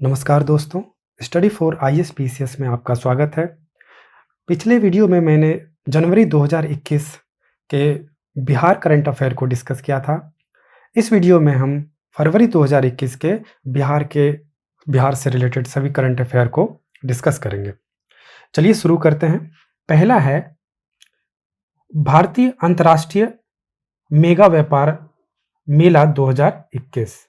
नमस्कार दोस्तों, study for IAS में आपका स्वागत है। पिछले वीडियो में मैंने जनवरी 2021 के बिहार करंट अफेयर को डिस्कस किया था। इस वीडियो में हम फरवरी 2021 के बिहार से रिलेटेड सभी करंट अफेयर को डिस्कस करेंगे। चलिए शुरू करते हैं। पहला है भारतीय अंतर्राष्ट्रीय मेगा व्यापार मेला 2021।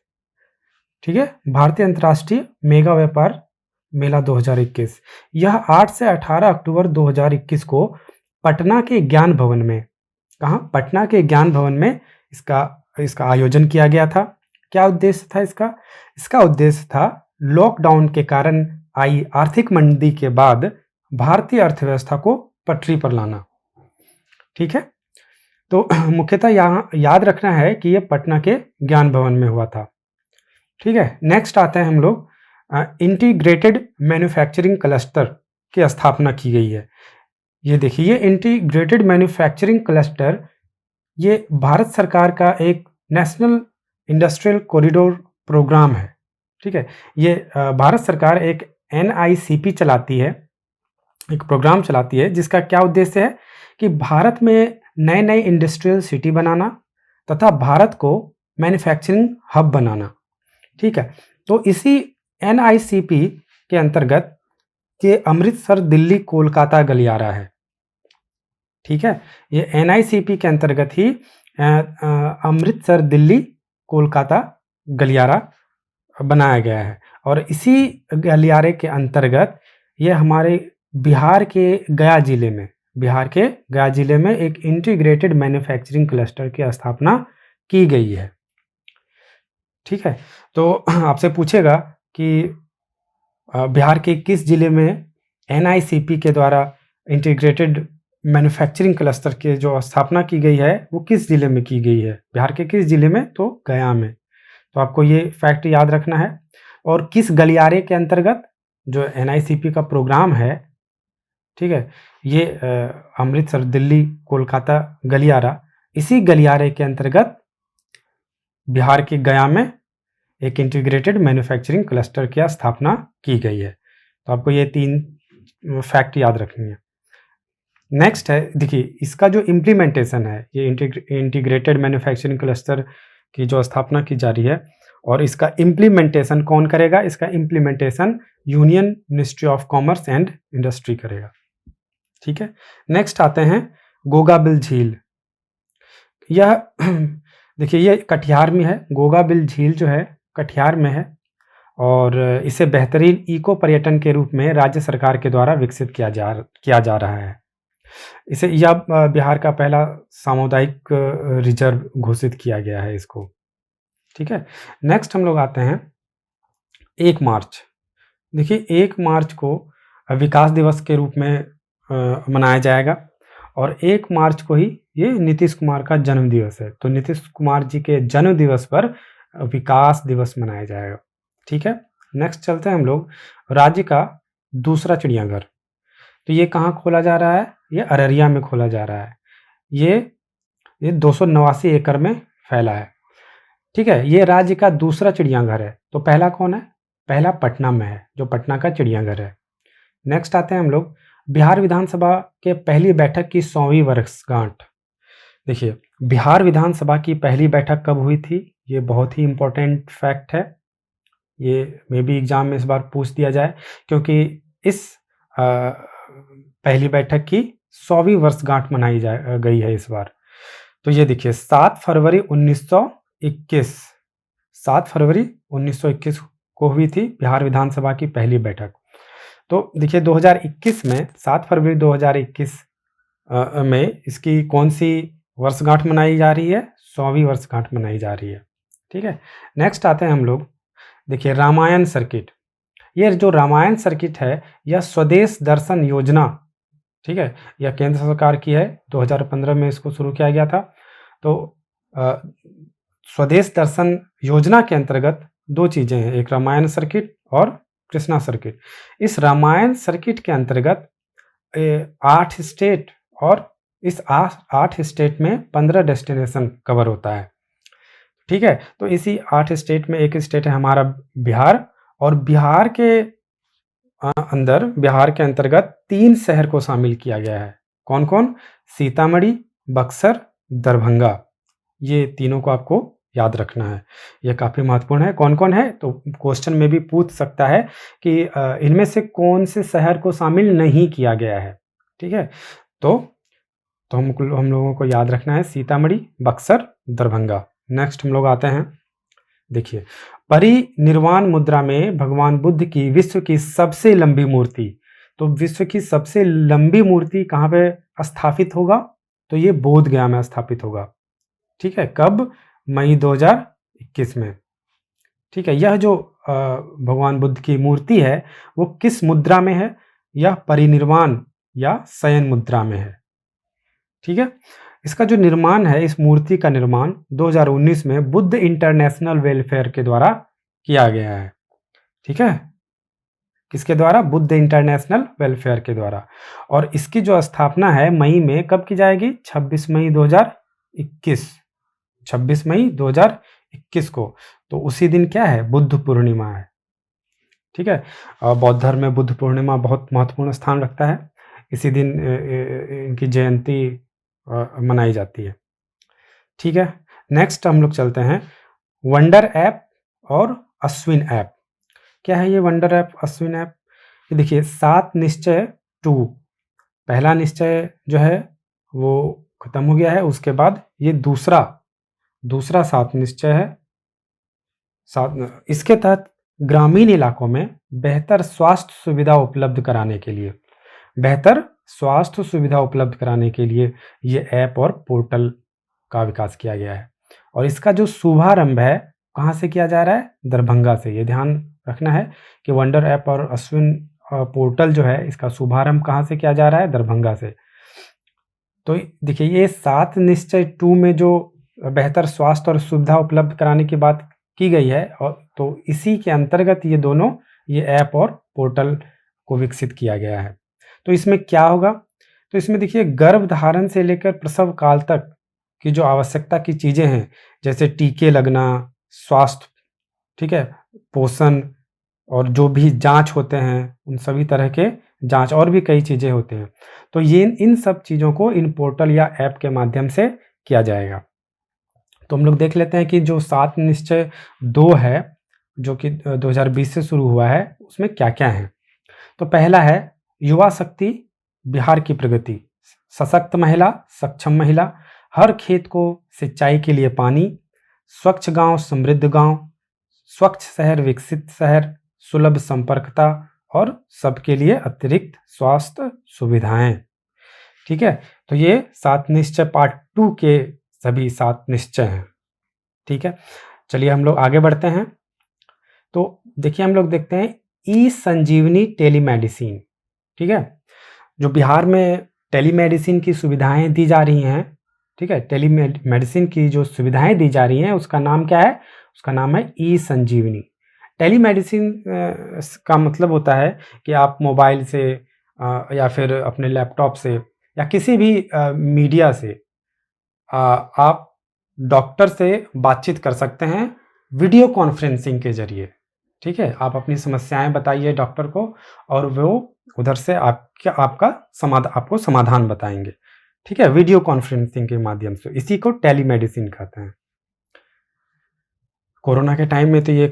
ठीक है, भारतीय अंतर्राष्ट्रीय मेगा व्यापार मेला 2021 यह 8 से 18 अक्टूबर 2021 को पटना के ज्ञान भवन में, कहाँ? पटना के ज्ञान भवन में इसका आयोजन किया गया था। क्या उद्देश्य था इसका? इसका उद्देश्य था लॉकडाउन के कारण आई आर्थिक मंदी के बाद भारतीय अर्थव्यवस्था को पटरी पर लाना। ठीक है, तो मुख्यतः यहाँ याद रखना है कि यह पटना के ज्ञान भवन में हुआ था। ठीक है, नेक्स्ट आते हैं हम लोग इंटीग्रेटेड मैन्युफैक्चरिंग क्लस्टर की स्थापना की गई है। ये देखिए, ये इंटीग्रेटेड मैन्युफैक्चरिंग क्लस्टर ये भारत सरकार का एक नेशनल इंडस्ट्रियल कॉरिडोर प्रोग्राम है। ठीक है, ये भारत सरकार एक NICP चलाती है, एक प्रोग्राम चलाती है जिसका क्या उद्देश्य है कि भारत में नए नए इंडस्ट्रियल सिटी बनाना तथा भारत को मैन्युफैक्चरिंग हब बनाना। ठीक है, तो इसी NICP के अंतर्गत ये अमृतसर दिल्ली कोलकाता गलियारा है। ठीक है, ये NICP के अंतर्गत ही अमृतसर दिल्ली कोलकाता गलियारा बनाया गया है और इसी गलियारे के अंतर्गत ये हमारे बिहार के गया जिले में एक इंटीग्रेटेड मैन्युफैक्चरिंग क्लस्टर की स्थापना की गई है। ठीक है, तो आपसे पूछेगा कि बिहार के किस जिले में NICP के द्वारा इंटीग्रेटेड मैन्युफैक्चरिंग क्लस्टर की जो स्थापना की गई है वो किस जिले में की गई है? बिहार के किस जिले में? तो गया में। तो आपको ये फैक्ट याद रखना है। और किस गलियारे के अंतर्गत जो NICP का प्रोग्राम है, ठीक है, ये अमृतसर दिल्ली कोलकाता गलियारा, इसी गलियारे के अंतर्गत बिहार के गया में एक इंटीग्रेटेड मैन्युफैक्चरिंग क्लस्टर की स्थापना की गई है। तो आपको ये 3 फैक्ट याद रखनी है। नेक्स्ट है, देखिए इसका जो इम्प्लीमेंटेशन है, ये इंटीग्रेटेड मैन्युफैक्चरिंग क्लस्टर की जो स्थापना की जा रही है और इसका इम्प्लीमेंटेशन कौन करेगा? इसका implementation union ministry of commerce and industry करेगा। ठीक है, नेक्स्ट आते हैं गोगाबिल झील। यह देखिए ये कटिहार में है। गोगाबिल झील जो है कटिहार में है और इसे बेहतरीन इको पर्यटन के रूप में राज्य सरकार के द्वारा विकसित किया जा रहा है। इसे यह बिहार का पहला सामुदायिक रिजर्व घोषित किया गया है इसको। ठीक है, नेक्स्ट हम लोग आते हैं 1 मार्च। देखिए 1 मार्च को विकास दिवस के रूप में मनाया जाएगा और 1 मार्च को ही ये नीतीश कुमार का जन्म दिवस है। तो नीतीश कुमार जी के जन्म दिवस पर विकास दिवस मनाया जाएगा। ठीक है, नेक्स्ट चलते हैं हम लोग राज्य का दूसरा चिड़ियाघर। तो ये कहाँ खोला जा रहा है? ये अररिया में खोला जा रहा है। ये 289 एकड़ में फैला है। ठीक है, ये राज्य का दूसरा चिड़ियाघर है। तो पहला कौन है? पहला पटना में है, जो पटना का चिड़ियाघर है। नेक्स्ट आते हैं हम लोग बिहार विधानसभा के पहली बैठक की 100वीं वर्षगांठ। देखिए बिहार विधानसभा की पहली बैठक कब हुई थी? ये बहुत ही इंपॉर्टेंट फैक्ट है। ये मे बी एग्जाम में इस बार पूछ दिया जाए क्योंकि इस पहली बैठक की 100वीं वर्षगांठ मनाई गई है इस बार। तो ये देखिए 7 फरवरी 1921 को हुई थी बिहार विधानसभा की पहली बैठक। तो देखिए 2021 में 7 फरवरी 2021 में इसकी कौन सी वर्षगांठ मनाई जा रही है? 100वीं वर्षगांठ मनाई जा रही है। ठीक है, नेक्स्ट आते हैं हम लोग, देखिए रामायण सर्किट। ये जो रामायण सर्किट है यह स्वदेश दर्शन योजना, ठीक है, यह केंद्र सरकार की है। 2015 में इसको शुरू किया गया था। तो स्वदेश दर्शन योजना के अंतर्गत 2 चीज़ें हैं, एक रामायण सर्किट और कृष्णा सर्किट। इस रामायण सर्किट के अंतर्गत 8 स्टेट और इस 8 स्टेट में 15 डेस्टिनेशन कवर होता है। ठीक है, तो इसी 8 स्टेट में एक स्टेट है हमारा बिहार और बिहार के अंदर, बिहार के अंतर्गत 3 शहर को शामिल किया गया है। कौन-कौन? सीतामढ़ी, बक्सर, दरभंगा। ये तीनों को आपको याद रखना है, ये काफ़ी महत्वपूर्ण है। कौन-कौन है? तो क्वेश्चन में भी पूछ सकता है कि इनमें से कौन से शहर को शामिल नहीं किया गया है, ठीक है? तो हम लोगों को याद रखना है सीतामढ़ी, बक्सर, दरभंगा। नेक्स्ट हम लोग आते हैं, देखिए, परिनिर्वाण मुद्रा में भगवान बुद्ध की विश्व की सबसे लंबी मूर्ति, तो विश्व की सबसे लंबी मूर्ति कहाँ पे स्थापित होगा? तो ये बोध गया में स्थापित होगा, ठीक है। कब? मई 2021 में, ठीक है। यह जो भगवान बुद्ध की मूर्ति है वो किस मुद्रा में है? यह परिनिर्वाण या शयन मुद्रा में है, ठीक है। इसका जो निर्माण है, इस मूर्ति का निर्माण 2019 में बुद्ध इंटरनेशनल वेलफेयर के द्वारा किया गया है, ठीक है। किसके द्वारा? बुद्ध इंटरनेशनल वेलफेयर के द्वारा। और इसकी जो स्थापना है मई में कब की जाएगी? 26 मई 2021, 26 मई 2021 को। तो उसी दिन क्या है? बुद्ध पूर्णिमा है, ठीक है। बौद्ध धर्म में बुद्ध पूर्णिमा बहुत महत्वपूर्ण स्थान रखता है। इसी दिन इनकी जयंती मनाई जाती है, ठीक है। नेक्स्ट हम लोग चलते हैं वंडर ऐप और अश्विन ऐप। क्या है ये वंडर ऐप, अश्विन ऐप? ये देखिए, 7 निश्चय 2, पहला निश्चय जो है वो खत्म हो गया है, उसके बाद ये दूसरा 7 निश्चय है। इसके तहत ग्रामीण इलाकों में बेहतर स्वास्थ्य सुविधा उपलब्ध कराने के लिए, बेहतर स्वास्थ्य सुविधा उपलब्ध कराने के लिए ये ऐप और पोर्टल का विकास किया गया है। और इसका जो शुभारंभ है कहाँ से किया जा रहा है? दरभंगा से। ये ध्यान रखना है कि वंडर ऐप और अश्विन पोर्टल जो है इसका शुभारंभ कहाँ से किया जा रहा है? दरभंगा से। तो देखिए, ये 7 निश्चय 2 में जो बेहतर स्वास्थ्य और सुविधा उपलब्ध कराने की बात की गई है, और तो इसी के अंतर्गत ये दोनों, ये ऐप और पोर्टल को विकसित किया गया है। तो इसमें क्या होगा? तो इसमें देखिए, गर्भधारण से लेकर प्रसव काल तक की जो आवश्यकता की चीज़ें हैं, जैसे टीके लगना, स्वास्थ्य, ठीक है, पोषण, और जो भी जांच होते हैं उन सभी तरह के जांच, और भी कई चीज़ें होते हैं, तो ये इन सब चीज़ों को इन पोर्टल या ऐप के माध्यम से किया जाएगा। तो हम लोग देख लेते हैं कि जो 7 निश्चय 2 है जो कि 2020 से शुरू हुआ है, उसमें क्या क्या है। तो पहला है युवा शक्ति, बिहार की प्रगति, सशक्त महिला, सक्षम महिला, हर खेत को सिंचाई के लिए पानी, स्वच्छ गांव समृद्ध गांव, स्वच्छ शहर विकसित शहर, सुलभ संपर्कता और सबके लिए अतिरिक्त स्वास्थ्य सुविधाएं, ठीक है। तो ये 7 निश्चय पार्ट 2 के सभी 7 निश्चय हैं, ठीक है। चलिए हम लोग आगे बढ़ते हैं। तो देखिए, हम लोग देखते हैं ई संजीवनी टेलीमेडिसिन, ठीक है। जो बिहार में टेलीमेडिसिन की सुविधाएं दी जा रही हैं, ठीक है, टेलीमेडिसिन की जो सुविधाएं दी जा रही हैं उसका नाम क्या है? उसका नाम है ई संजीवनी। टेलीमेडिसिन का मतलब होता है कि आप मोबाइल से या फिर अपने लैपटॉप से या किसी भी मीडिया से आप डॉक्टर से बातचीत कर सकते हैं वीडियो कॉन्फ्रेंसिंग के जरिए, ठीक है। आप अपनी समस्याएं बताइए डॉक्टर को और वो उधर से आपको समाधान बताएंगे, ठीक है, वीडियो कॉन्फ्रेंसिंग के माध्यम से। इसी को टेलीमेडिसिन कहते हैं। कोरोना के टाइम में तो ये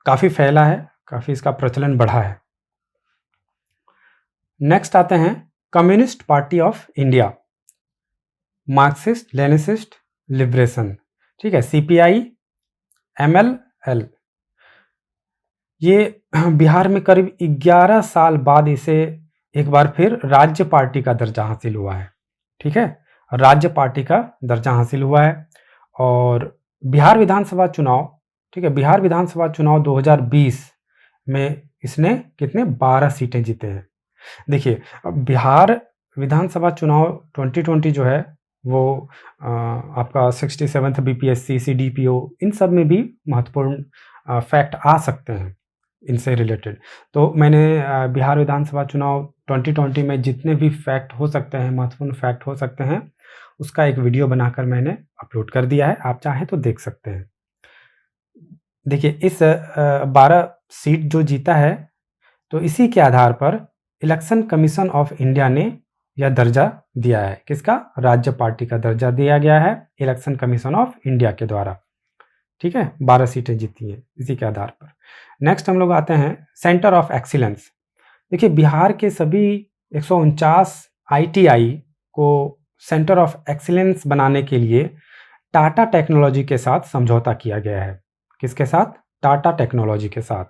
काफ़ी फैला है, काफ़ी इसका प्रचलन बढ़ा है। नेक्स्ट आते हैं communist party of India, Marxist Leninist liberation, ठीक है, CPI MLL। ये बिहार में करीब 11 साल बाद इसे एक बार फिर राज्य पार्टी का दर्जा हासिल हुआ है, ठीक है, राज्य पार्टी का दर्जा हासिल हुआ है। और बिहार विधानसभा चुनाव, ठीक है, बिहार विधानसभा चुनाव 2020 में इसने कितने 12 सीटें जीते हैं। देखिए, बिहार विधानसभा चुनाव 2020 जो है वो आपका 67th BPSC CDPO इन सब में भी महत्वपूर्ण फैक्ट आ सकते हैं इनसे रिलेटेड। तो मैंने बिहार विधानसभा चुनाव 2020 में जितने भी फैक्ट हो सकते हैं, महत्वपूर्ण फैक्ट हो सकते हैं, उसका एक वीडियो बनाकर मैंने अपलोड कर दिया है, आप चाहें तो देख सकते हैं, देखिए इस 12 सीट जो जीता है, तो इसी के आधार पर इलेक्शन कमीशन ऑफ इंडिया ने यह दर्जा दिया है। किसका? राज्य पार्टी का दर्जा दिया गया है इलेक्शन कमीशन ऑफ इंडिया के द्वारा। ठीक है, 12 सीटें जीती हैं इसी के आधार पर। नेक्स्ट हम लोग आते हैं सेंटर ऑफ एक्सीलेंस। देखिए बिहार के सभी 149 ITI को सेंटर ऑफ एक्सीलेंस बनाने के लिए टाटा टेक्नोलॉजी के साथ समझौता किया गया है। किसके साथ? टाटा टेक्नोलॉजी के साथ।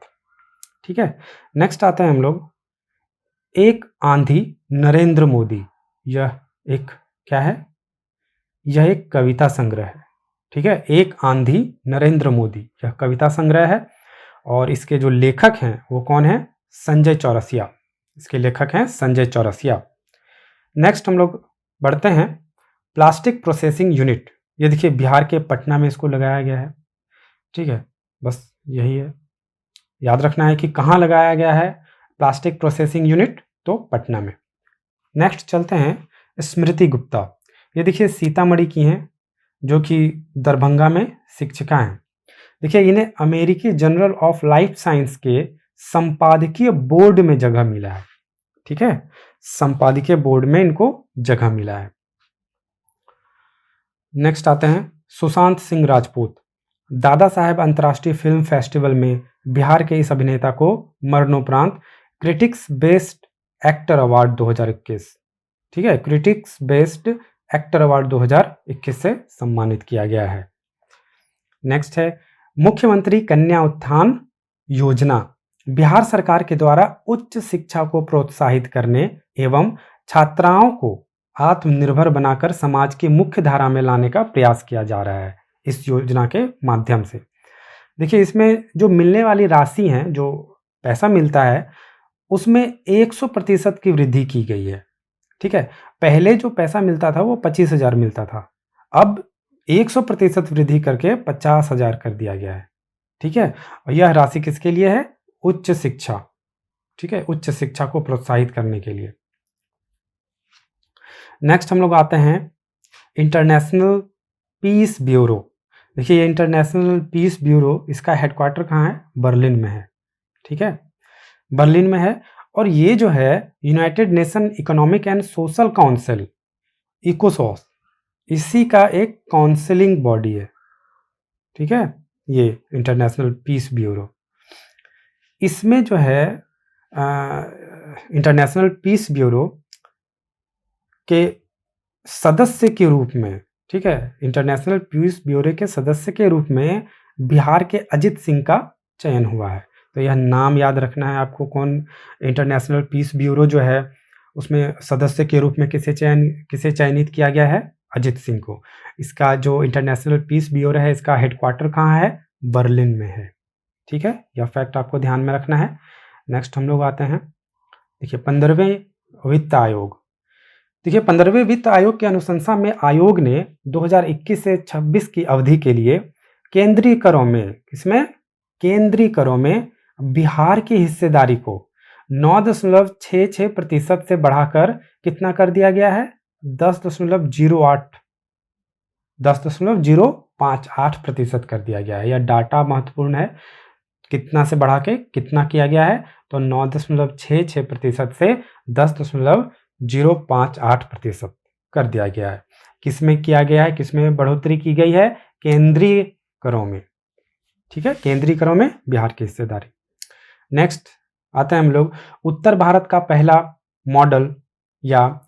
ठीक है, नेक्स्ट आते हैं हम लोग एक आंधी नरेंद्र मोदी। यह एक क्या है? यह एक कविता संग्रह है। ठीक है, एक आंधी नरेंद्र मोदी, यह कविता संग्रह है और इसके जो लेखक हैं वो कौन है? संजय चौरसिया। इसके लेखक हैं संजय चौरसिया। नेक्स्ट हम लोग बढ़ते हैं प्लास्टिक प्रोसेसिंग यूनिट। ये देखिए बिहार के पटना में इसको लगाया गया है। ठीक है, बस यही है, याद रखना है कि कहाँ लगाया गया है प्लास्टिक प्रोसेसिंग यूनिट, तो पटना में। नेक्स्ट चलते हैं स्मृति गुप्ता। ये देखिए सीतामढ़ी की हैं, जो कि दरभंगा में शिक्षिका हैं। देखिए इन्हें अमेरिकी जर्नल ऑफ लाइफ साइंस के संपादकीय बोर्ड में जगह मिला है। ठीक है, संपादकीय बोर्ड में इनको जगह मिला है। नेक्स्ट आते हैं सुशांत सिंह राजपूत। दादा साहेब अंतर्राष्ट्रीय फिल्म फेस्टिवल में बिहार के इस अभिनेता को मरणोपरांत क्रिटिक्स बेस्ट एक्टर अवार्ड 2021, ठीक है, क्रिटिक्स बेस्ट एक्टर अवार्ड 2021 से सम्मानित किया गया है। नेक्स्ट है मुख्यमंत्री कन्या उत्थान योजना। बिहार सरकार के द्वारा उच्च शिक्षा को प्रोत्साहित करने एवं छात्राओं को आत्मनिर्भर बनाकर समाज की मुख्य धारा में लाने का प्रयास किया जा रहा है इस योजना के माध्यम से। देखिए इसमें जो मिलने वाली राशि है, जो पैसा मिलता है, उसमें 100% की वृद्धि की गई है। ठीक है, पहले जो पैसा मिलता था वो 25,000 मिलता था, अब 100% वृद्धि करके 50,000 कर दिया गया है। ठीक है, और यह राशि किसके लिए है? उच्च शिक्षा। ठीक है, उच्च शिक्षा को प्रोत्साहित करने के लिए। नेक्स्ट हम लोग आते हैं इंटरनेशनल पीस ब्यूरो। देखिए ये इंटरनेशनल पीस ब्यूरो, इसका हेडक्वार्टर कहाँ है? बर्लिन में है। ठीक है, बर्लिन में है, और ये जो है united nation economic and social council, ECOSOC, इसी का एक काउंसिलिंग बॉडी है। ठीक है, ये इंटरनेशनल पीस ब्यूरो, इसमें जो है इंटरनेशनल पीस ब्यूरो के सदस्य के रूप में, ठीक है, इंटरनेशनल पीस ब्यूरो के सदस्य के रूप में बिहार के अजित सिंह का चयन हुआ है। तो यह नाम याद रखना है आपको, कौन इंटरनेशनल पीस ब्यूरो जो है उसमें सदस्य के रूप में किसे चयनित किया गया है? अजित सिंह को। इसका जो इंटरनेशनल पीस ब्यूरो है, इसका हेडक्वार्टर कहाँ है? बर्लिन में है। ठीक है, यह फैक्ट आपको ध्यान में रखना है। नेक्स्ट हम लोग आते हैं, देखिए 15वें वित्त आयोग। देखिए 15वें वित्त आयोग की अनुशंसा में आयोग ने 2021 से 26 की अवधि के लिए केंद्रीय करों में, किसमें? केंद्रीय करों में बिहार की हिस्सेदारी को 9.66% से बढ़ाकर कितना कर दिया गया है? 10.058% कर दिया गया है। यह डाटा महत्वपूर्ण है, कितना से बढ़ा के कितना किया गया है? तो 9.66% से 10.058% कर दिया गया है। किसमें किया गया है? किसमें बढ़ोतरी की गई है? केंद्रीय करों में। ठीक है, केंद्रीय करों में बिहार की हिस्सेदारी। नेक्स्ट आते हैं हम लोग उत्तर भारत का पहला मॉडल या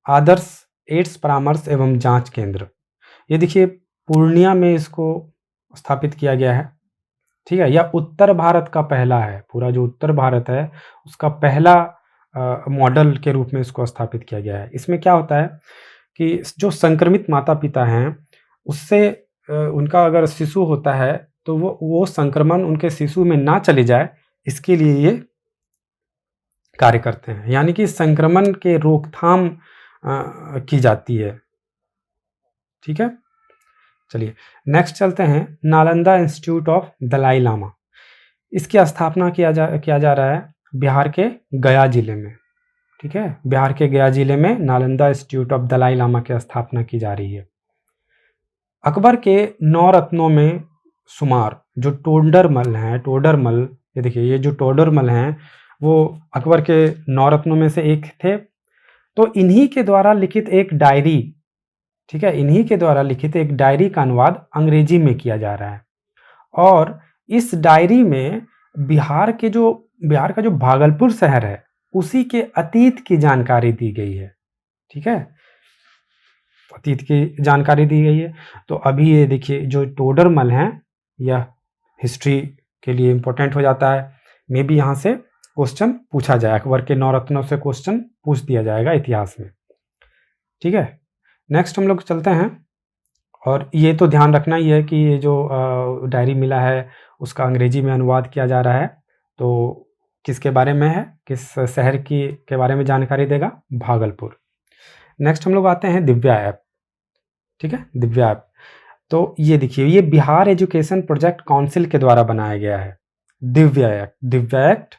आदर्श एड्स परामर्श एवं जांच केंद्र। ये देखिए पूर्णिया में इसको स्थापित किया गया है। ठीक है, यह उत्तर भारत का पहला है, पूरा जो उत्तर भारत है उसका पहला मॉडल के रूप में इसको स्थापित किया गया है। इसमें क्या होता है कि जो संक्रमित माता पिता हैं उससे उनका अगर शिशु होता है तो वो संक्रमण उनके शिशु में ना चले जाए, इसके लिए ये कार्य करते हैं, यानी कि संक्रमण के रोकथाम की जाती है। ठीक है, चलिए नेक्स्ट चलते हैं नालंदा इंस्टीट्यूट ऑफ दलाई लामा। इसकी स्थापना किया जा रहा है बिहार के गया जिले में। ठीक है, बिहार के गया जिले में नालंदा इंस्टीट्यूट ऑफ दलाई लामा की स्थापना की जा रही है। अकबर के 9 रत्नों में शुमार जो टोडरमल, ये देखिए ये जो टोडरमल हैं वो अकबर के नौरत्नों में से एक थे। तो इन्हीं के द्वारा लिखित एक डायरी, ठीक है, इन्हीं के द्वारा लिखित एक डायरी का अनुवाद अंग्रेजी में किया जा रहा है। और इस डायरी में बिहार का जो भागलपुर शहर है उसी के अतीत की जानकारी दी गई है, ठीक है, अतीत की जानकारी दी गई है। तो अभी ये देखिए जो टोडरमल हैं यह हिस्ट्री के लिए इम्पोर्टेंट हो जाता है। मे बी यहाँ से क्वेश्चन पूछा जाए, अकबर के नौरत्नों से क्वेश्चन पूछ दिया जाएगा इतिहास में, ठीक है। नेक्स्ट हम लोग चलते हैं, और ये तो ध्यान रखना ही है कि ये जो डायरी मिला है उसका अंग्रेजी में अनुवाद किया जा रहा है। तो किसके बारे में है, किस शहर के बारे में जानकारी देगा, भागलपुर। नेक्स्ट हम लोग आते हैं दिव्या ऐप, ठीक है, दिव्या ऐप। तो ये देखिए ये बिहार एजुकेशन प्रोजेक्ट काउंसिल के द्वारा बनाया गया है दिव्या एक्ट।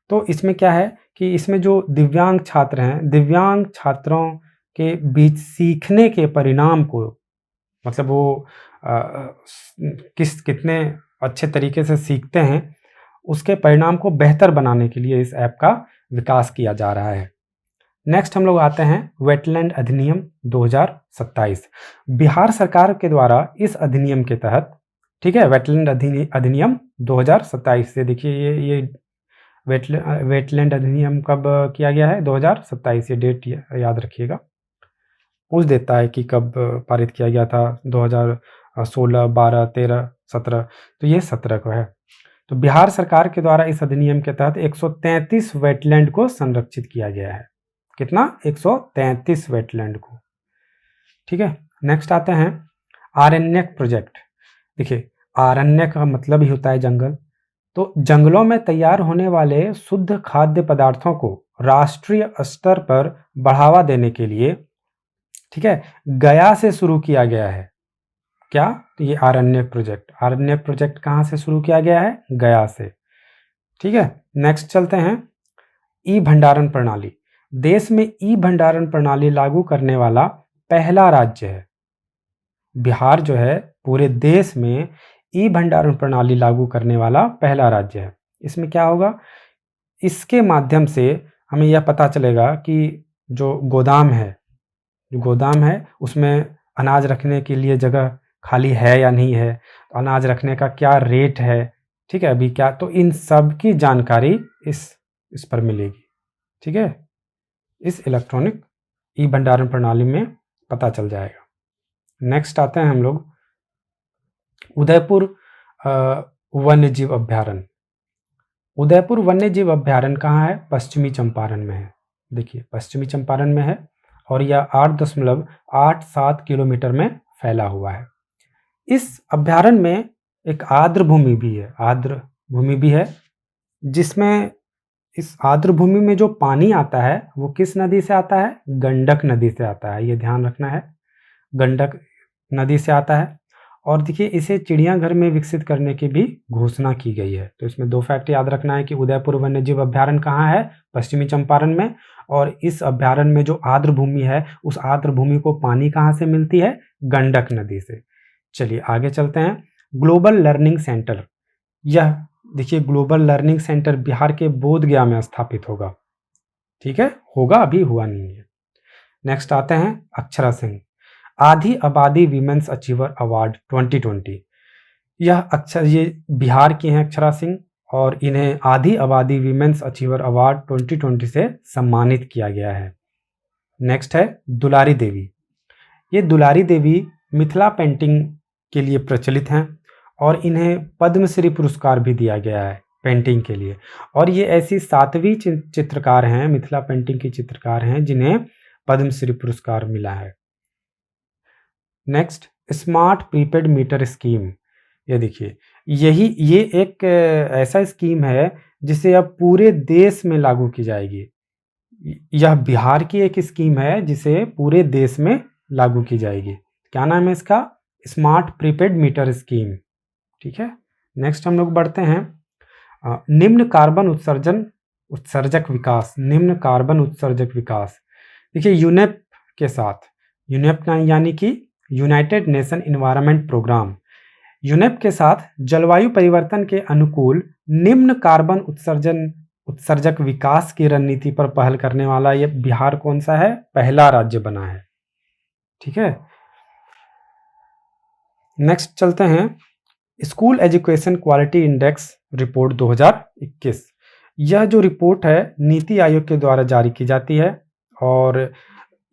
तो इसमें क्या है कि इसमें जो दिव्यांग छात्र हैं, दिव्यांग छात्रों के बीच सीखने के परिणाम को, मतलब वो कितने अच्छे तरीके से सीखते हैं उसके परिणाम को बेहतर बनाने के लिए इस ऐप का विकास किया जा रहा है। नेक्स्ट हम लोग आते हैं वेटलैंड अधिनियम 2027। बिहार सरकार के द्वारा इस अधिनियम के तहत, ठीक है, वेटलैंड अधिनियम 2027 से देखिए ये वेटलैंड अधिनियम कब किया गया है, 2027, ये डेट याद रखिएगा। पूछ देता है कि कब पारित किया गया था, 2016, 12, 13, 17, तो ये 17 को है। तो बिहार सरकार के द्वारा इस अधिनियम के तहत 133 वेटलैंड को संरक्षित किया गया है। कितना, 133 वेटलैंड को, ठीक है। नेक्स्ट आते हैं आरण्यक प्रोजेक्ट। देखिए आरण्यक का मतलब ही होता है जंगल। तो जंगलों में तैयार होने वाले शुद्ध खाद्य पदार्थों को राष्ट्रीय स्तर पर बढ़ावा देने के लिए, ठीक है, गया से शुरू किया गया है। क्या, तो ये आरण्यक प्रोजेक्ट कहाँ से शुरू किया गया है, गया से, ठीक है। नेक्स्ट चलते हैं ई भंडारण प्रणाली। देश में ई भंडारण प्रणाली लागू करने वाला पहला राज्य है बिहार, जो है पूरे देश में ई भंडारण प्रणाली लागू करने वाला पहला राज्य है। इसमें क्या होगा, इसके माध्यम से हमें यह पता चलेगा कि जो गोदाम है उसमें अनाज रखने के लिए जगह खाली है या नहीं है, अनाज रखने का क्या रेट है, ठीक है, अभी क्या, तो इन सब की जानकारी इस पर मिलेगी, ठीक है, इस इलेक्ट्रॉनिक ई भंडारण प्रणाली में पता चल जाएगा। नेक्स्ट आते हैं हम लोग उदयपुर वन्य जीव अभ्यारण्य। उदयपुर वन्य जीव अभ्यारण्य कहाँ है, पश्चिमी चंपारण में है। देखिए पश्चिमी चंपारण में है और यह 8.87 किलोमीटर में फैला हुआ है। इस अभ्यारण्य में एक आर्द्र भूमि भी है जिसमें इस आर्द्र भूमि में जो पानी आता है वो किस नदी से आता है, गंडक नदी से आता है, ये ध्यान रखना है, गंडक नदी से आता है। और देखिए इसे चिड़ियाघर में विकसित करने की भी घोषणा की गई है। तो इसमें 2 फैक्ट याद रखना है कि उदयपुर वन्य जीव अभ्यारण्य कहाँ है, पश्चिमी चंपारण में, और इस अभ्यारण्य में जो आर्द्र भूमि है उस आर्द्र भूमि को पानी कहाँ से मिलती है, गंडक नदी से। चलिए आगे चलते हैं। ग्लोबल लर्निंग सेंटर, यह देखिए ग्लोबल लर्निंग सेंटर बिहार के बोधगया में स्थापित होगा, ठीक है, होगा, अभी हुआ नहीं है। नेक्स्ट आते हैं अक्षरा सिंह, आधी आबादी वीमेंस अचीवर अवार्ड 2020। ये बिहार की हैं अक्षरा सिंह और इन्हें आधी आबादी वीमेंस अचीवर अवार्ड 2020 से सम्मानित किया गया है। नेक्स्ट है दुलारी देवी। ये दुलारी देवी मिथिला पेंटिंग के लिए प्रचलित हैं और इन्हें पद्मश्री पुरस्कार भी दिया गया है पेंटिंग के लिए। और ये ऐसी 7वीं चित्रकार हैं, मिथिला पेंटिंग की चित्रकार हैं जिन्हें पद्मश्री पुरस्कार मिला है। Next smart prepaid meter scheme. ये देखिए ये एक ऐसा स्कीम है जिसे अब पूरे देश में लागू की जाएगी। यह बिहार की एक स्कीम है जिसे पूरे देश में लागू की जाएगी। क्या नाम है इसका, स्मार्ट प्रीपेड मीटर स्कीम, ठीक है। नेक्स्ट हम लोग बढ़ते हैं निम्न कार्बन उत्सर्जक विकास। देखिए यूनेप के साथ, यूनेप यानी कि united nation environment programme, UNEP के साथ जलवायु परिवर्तन के अनुकूल निम्न कार्बन उत्सर्जक विकास की रणनीति पर पहल करने वाला ये बिहार कौन सा है? पहला राज्य बना है। ठीक है, नेक्स्ट चलते हैं school education quality index report 2021। यह जो रिपोर्ट है नीति आयोग के द्वारा जारी की जाती है और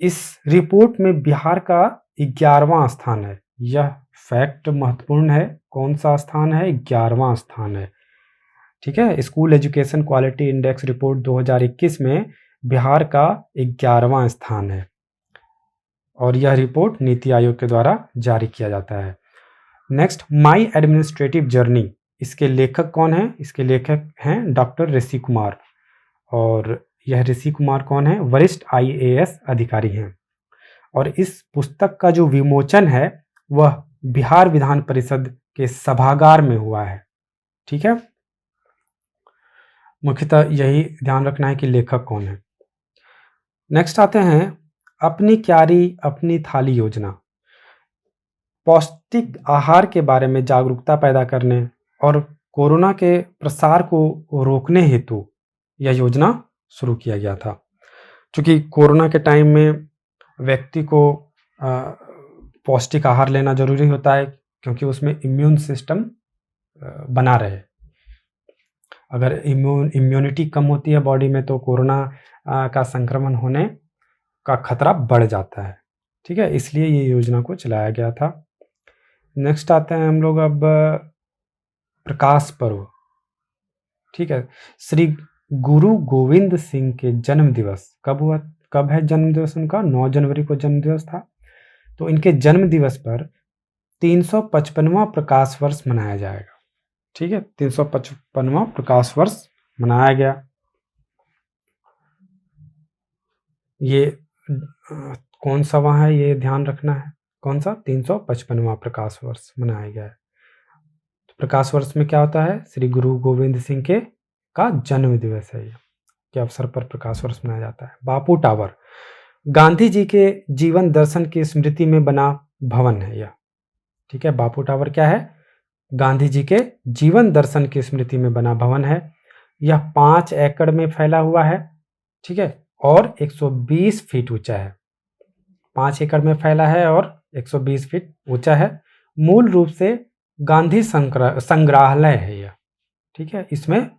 इस रिपोर्ट में बिहार का 11वां स्थान है। यह फैक्ट महत्वपूर्ण है। कौन सा स्थान है? 11वां स्थान है। ठीक है, school education quality index report 2021 में बिहार का 11वां स्थान है और यह रिपोर्ट नीति आयोग के द्वारा जारी किया जाता है। नेक्स्ट, माई एडमिनिस्ट्रेटिव जर्नी, इसके लेखक कौन है? इसके लेखक हैं डॉक्टर ऋषि कुमार और यह ऋषि कुमार कौन है? वरिष्ठ IAS अधिकारी हैं और इस पुस्तक का जो विमोचन है वह बिहार विधान परिषद के सभागार में हुआ है। ठीक है, मुख्यतः यही ध्यान रखना है कि लेखक कौन है। नेक्स्ट आते हैं अपनी क्यारी अपनी थाली योजना। पौष्टिक आहार के बारे में जागरूकता पैदा करने और कोरोना के प्रसार को रोकने हेतु यह योजना शुरू किया गया था। क्योंकि कोरोना के टाइम में व्यक्ति को पौष्टिक आहार लेना जरूरी होता है क्योंकि उसमें इम्यून सिस्टम बना रहे। अगर इम्यूनिटी कम होती है बॉडी में तो कोरोना का संक्रमण होने का खतरा बढ़ जाता है। ठीक है, इसलिए ये योजना को चलाया गया था। नेक्स्ट आते हैं हम लोग अब प्रकाश पर्व। ठीक है, श्री गुरु गोविंद सिंह के जन्म दिवस कब हुआ? कब है जन्म दिवस उनका? 9 जनवरी को जन्म दिवस था। तो इनके जन्म दिवस पर 355वां प्रकाश वर्ष मनाया जाएगा। ठीक है, 355वां प्रकाश वर्ष मनाया गया। ये कौन सा वहाँ है ये ध्यान रखना है। कौन सा? 355वां प्रकाश वर्ष मनाया गया है। तो प्रकाश वर्ष में क्या होता है? श्री गुरु गोविंद सिंह के का जन्म दिवस है ये के अवसर पर प्रकाश वर्ष मनाया जाता है। बापू टावर गांधी जी के जीवन दर्शन की स्मृति में बना भवन है यह। ठीक है, बापू टावर क्या है? गांधी जी के जीवन दर्शन की स्मृति में बना भवन है। यह 5 एकड़ में फैला हुआ है। ठीक है, और 120 फीट ऊंचा है। 5 एकड़ में फैला है और 120 फीट ऊंचा है। मूल रूप से गांधी संग्रहालय है यह। ठीक है, इसमें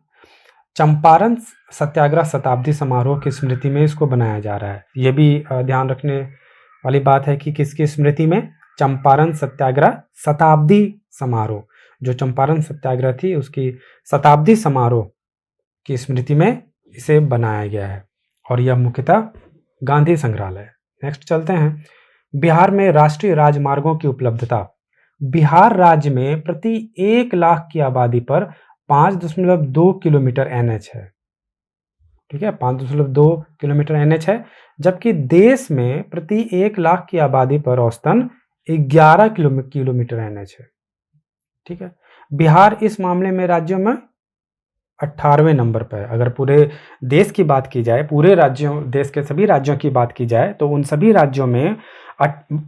चंपारण सत्याग्रह शताब्दी समारोह की स्मृति में इसको बनाया जा रहा है। यह भी ध्यान रखने वाली बात है कि किसकी स्मृति में? चंपारण सत्याग्रह शताब्दी समारोह। जो चंपारण सत्याग्रह थी उसकी शताब्दी समारोह की स्मृति में इसे बनाया गया है और यह मुख्यतः गांधी संग्रहालय। नेक्स्ट चलते हैं बिहार में राष्ट्रीय राजमार्गों की उपलब्धता। बिहार राज्य में प्रति 1 लाख की आबादी पर 5.2 किलोमीटर NH है। ठीक है, 5.2 किलोमीटर NH है, जबकि देश में प्रति 1 लाख की आबादी पर औसतन 11 किलोमीटर NH है। ठीक है, बिहार इस मामले में राज्यों में 18वें नंबर पर है। अगर पूरे देश की बात की जाए, पूरे राज्यों, देश के सभी राज्यों की बात की जाए तो उन सभी राज्यों में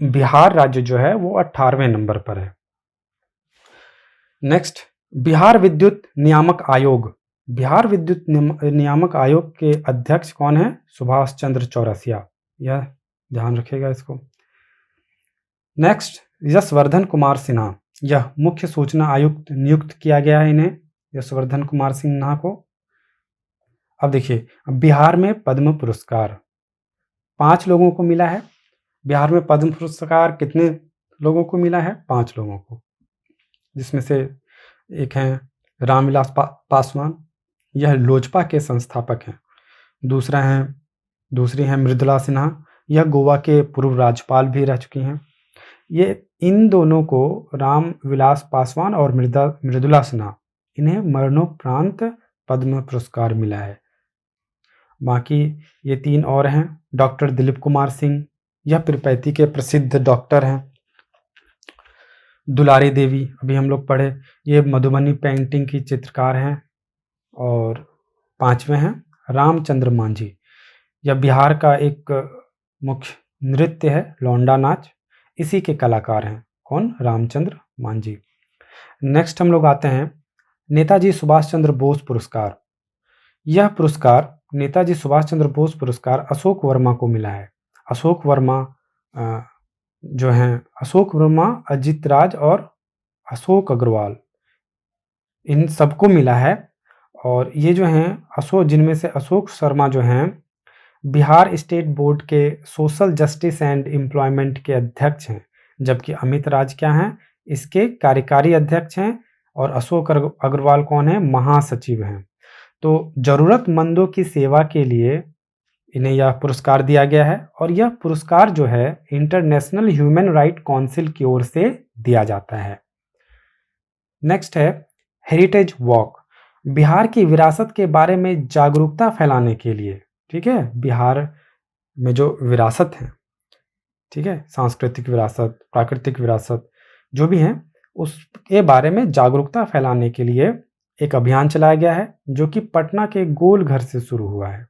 बिहार राज्य जो है वो 18वें नंबर पर है। नेक्स्ट, बिहार विद्युत नियामक आयोग। बिहार विद्युत नियामक आयोग के अध्यक्ष कौन है? सुभाष चंद्र चौरसिया। यह ध्यान रखिएगा इसको। नेक्स्ट, यशवर्धन कुमार सिन्हा। यह मुख्य सूचना आयुक्त नियुक्त किया गया है इन्हें, यशवर्धन कुमार सिन्हा को। अब देखिए, बिहार में पद्म पुरस्कार 5 लोगों को मिला है। बिहार में पद्म पुरस्कार कितने लोगों को मिला है? 5 लोगों को, जिसमें से एक हैं रामविलास पासवान, यह लोजपा के संस्थापक हैं। दूसरी हैं मृदुला सिन्हा, यह गोवा के पूर्व राज्यपाल भी रह चुकी हैं। ये इन दोनों को, रामविलास पासवान और मृदुला सिन्हा, इन्हें मरणोपरांत पद्म पुरस्कार मिला है। बाकी ये 3 और हैं। डॉक्टर दिलीप कुमार सिंह, यह पीरपैंती के प्रसिद्ध डॉक्टर हैं। दुलारी देवी, अभी हम लोग पढ़े, ये मधुबनी पेंटिंग की चित्रकार हैं। और 5वें हैं रामचंद्र मांझी, यह बिहार का एक मुख्य नृत्य है लौंडा नाच, इसी के कलाकार हैं। कौन? रामचंद्र मांझी। नेक्स्ट हम लोग आते हैं नेताजी सुभाष चंद्र बोस पुरस्कार। यह पुरस्कार नेताजी सुभाष चंद्र बोस पुरस्कार अशोक वर्मा को मिला है। अशोक वर्मा जो हैं अशोक वर्मा, अजित राज और अशोक अग्रवाल, इन सबको मिला है। और ये जो हैं अशोक, जिनमें से अशोक शर्मा जो हैं बिहार स्टेट बोर्ड के सोशल जस्टिस एंड एम्प्लॉयमेंट के अध्यक्ष हैं, जबकि अमित राज क्या हैं, इसके कार्यकारी अध्यक्ष हैं। और अशोक अग्रवाल कौन है, महासचिव हैं। तो जरूरतमंदों की सेवा के लिए इन्हें यह पुरस्कार दिया गया है। और यह पुरस्कार जो है इंटरनेशनल ह्यूमन राइट काउंसिल की ओर से दिया जाता है। नेक्स्ट है हेरिटेज वॉक। बिहार की विरासत के बारे में जागरूकता फैलाने के लिए, ठीक है, बिहार में जो विरासत है, ठीक है, सांस्कृतिक विरासत, प्राकृतिक विरासत जो भी है, उसके बारे में जागरूकता फैलाने के लिए एक अभियान चलाया गया है, जो कि पटना के गोल घर से शुरू हुआ है।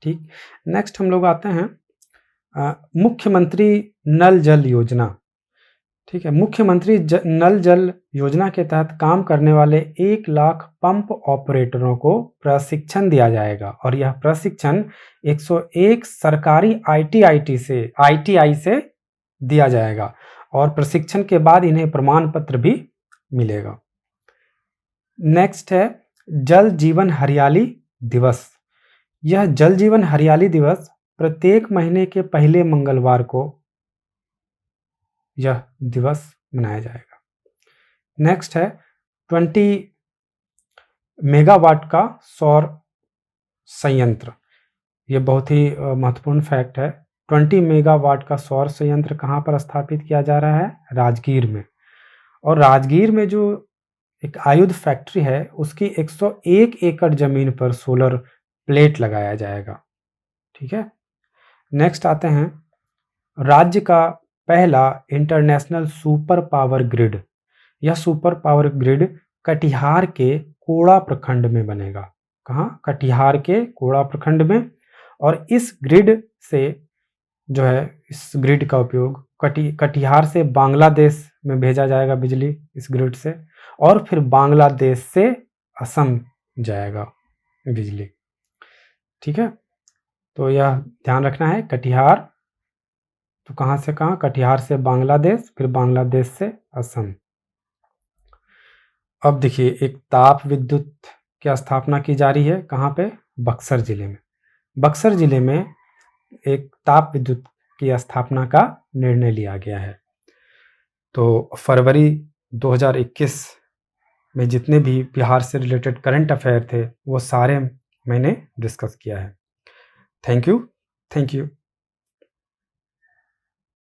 ठीक, नेक्स्ट हम लोग आते हैं मुख्यमंत्री नल जल योजना। ठीक है, मुख्यमंत्री नल जल योजना के तहत काम करने वाले 1 लाख पंप ऑपरेटरों को प्रशिक्षण दिया जाएगा। और यह प्रशिक्षण 101 सरकारी ITI से दिया जाएगा। और प्रशिक्षण के बाद इन्हें प्रमाण पत्र भी मिलेगा। नेक्स्ट है जल जीवन हरियाली दिवस। यह जल जीवन हरियाली दिवस प्रत्येक महीने के पहले मंगलवार को यह दिवस मनाया जाएगा। नेक्स्ट है 20 मेगावाट का सौर संयंत्र। यह बहुत ही महत्वपूर्ण फैक्ट है। 20 मेगावाट का सौर संयंत्र कहाँ पर स्थापित किया जा रहा है, राजगीर में। और राजगीर में जो एक आयुध फैक्ट्री है, उसकी 101 एकड़ जमीन पर सोलर प्लेट लगाया जाएगा। ठीक है, नेक्स्ट आते हैं राज्य का पहला इंटरनेशनल सुपर पावर ग्रिड। यह सुपर पावर ग्रिड कटिहार के कोड़ा प्रखंड में बनेगा। कहाँ, कटिहार के कोड़ा प्रखंड में। और इस ग्रिड से जो है, इस ग्रिड का उपयोग कटिहार से बांग्लादेश में भेजा जाएगा बिजली इस ग्रिड से, और फिर बांग्लादेश से असम जाएगा बिजली। ठीक है, तो यह ध्यान रखना है, कटिहार तो कहाँ से कहाँ, कटिहार से बांग्लादेश, फिर बांग्लादेश से असम। अब देखिए एक ताप विद्युत की स्थापना की जा रही है, कहाँ पे, बक्सर जिले में। बक्सर जिले में एक ताप विद्युत की स्थापना का निर्णय लिया गया है। तो फरवरी 2021 में जितने भी बिहार से रिलेटेड करंट अफेयर थे, वो सारे मैंने डिस्कस किया है। Thank you.